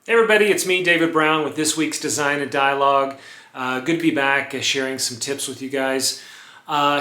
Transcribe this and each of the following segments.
Hey everybody, it's me, David Brown, with this week's Design and Dialogue. Good to be back sharing some tips with you guys.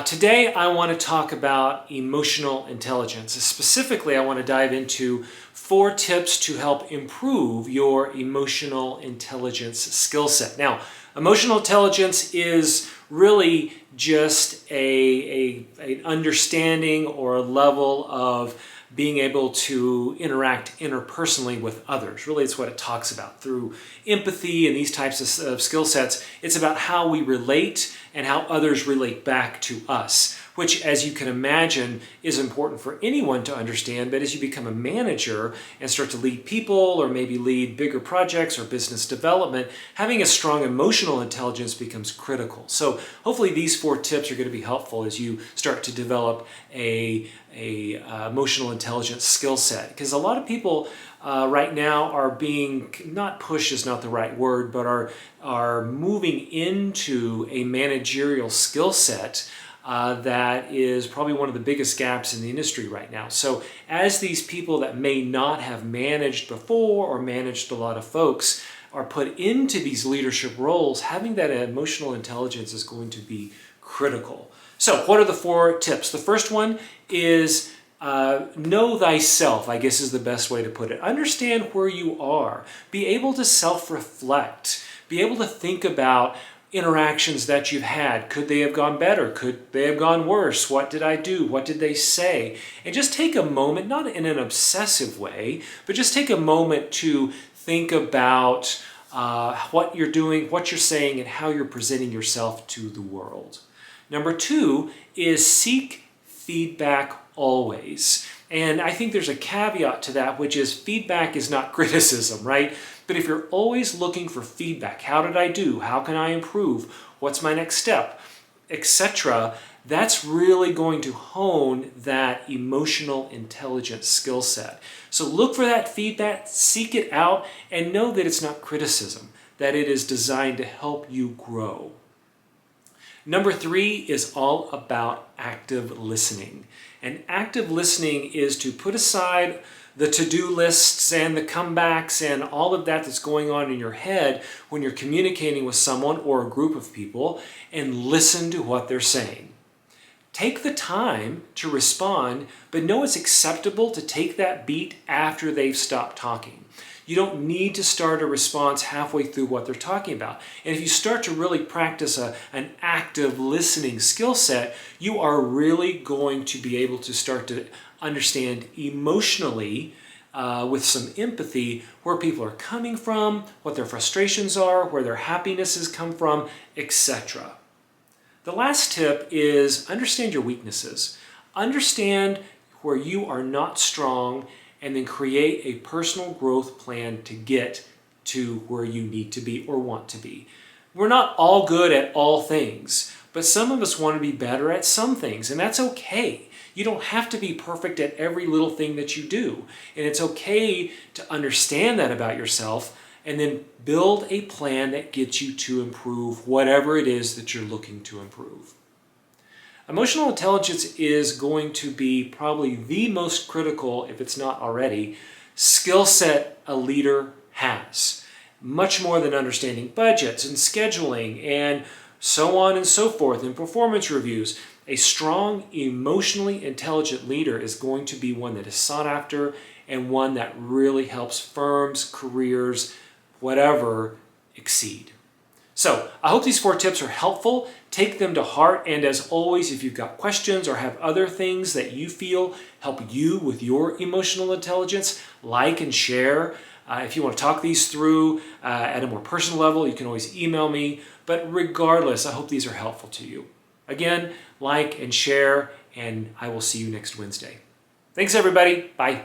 Today I want to talk about emotional intelligence. Specifically, I want to dive into 4 tips to help improve your emotional intelligence skill set. Now, emotional intelligence is really just an understanding or a level of being able to interact interpersonally with others. Really, it's what it talks about. Through empathy and these types of skill sets, it's about how we relate and how others relate back to us, which, as you can imagine, is important for anyone to understand. But as you become a manager and start to lead people or maybe lead bigger projects or business development, having a strong emotional intelligence becomes critical. So hopefully these 4 tips are going to be helpful as you start to develop a emotional intelligence skill set. Because a lot of people right now are being, not push is not the right word, but are moving into a managerial skill set that is probably one of the biggest gaps in the industry right now. So as these people that may not have managed before or managed a lot of folks are put into these leadership roles, having that emotional intelligence is going to be critical. So what are the 4 tips? The first one is know thyself, I guess is the best way to put it. Understand where you are. Be able to self-reflect. Be able to think about interactions that you've had. Could they have gone better? Could they have gone worse? What did I do? What did they say? And just take a moment, not in an obsessive way, but just take a moment to think about what you're doing, what you're saying, and how you're presenting yourself to the world. Number 2 is seek feedback always. And I think there's a caveat to that, which is feedback is not criticism, right? But if you're always looking for feedback, how did I do? How can I improve? What's my next step? Etc. That's really going to hone that emotional intelligence skill set. So look for that feedback, seek it out, and know that it's not criticism, that it is designed to help you grow. Number 3 is all about active listening. And active listening is to put aside the to-do lists and the comebacks and all of that that's going on in your head when you're communicating with someone or a group of people and listen to what they're saying. Take the time to respond, but know it's acceptable to take that beat after they've stopped talking. You don't need to start a response halfway through what they're talking about. And if you start to really practice an active listening skill set, you are really going to be able to start to understand emotionally with some empathy where people are coming from, what their frustrations are, where their happinesses come from, etc. The last tip is understand your weaknesses. Understand where you are not strong, and then create a personal growth plan to get to where you need to be or want to be. We're not all good at all things, but some of us want to be better at some things, and that's okay. You don't have to be perfect at every little thing that you do, and it's okay to understand that about yourself and then build a plan that gets you to improve whatever it is that you're looking to improve. Emotional intelligence is going to be probably the most critical, if it's not already, skill set a leader has. Much more than understanding budgets and scheduling and so on and so forth in performance reviews. A strong, emotionally intelligent leader is going to be one that is sought after and one that really helps firms, careers, whatever, exceed. So I hope these 4 tips are helpful. Take them to heart, and as always, if you've got questions or have other things that you feel help you with your emotional intelligence, like and share. If you want to talk these through at a more personal level, you can always email me. But regardless, I hope these are helpful to you. Again, like and share, and I will see you next Wednesday. Thanks, everybody. Bye.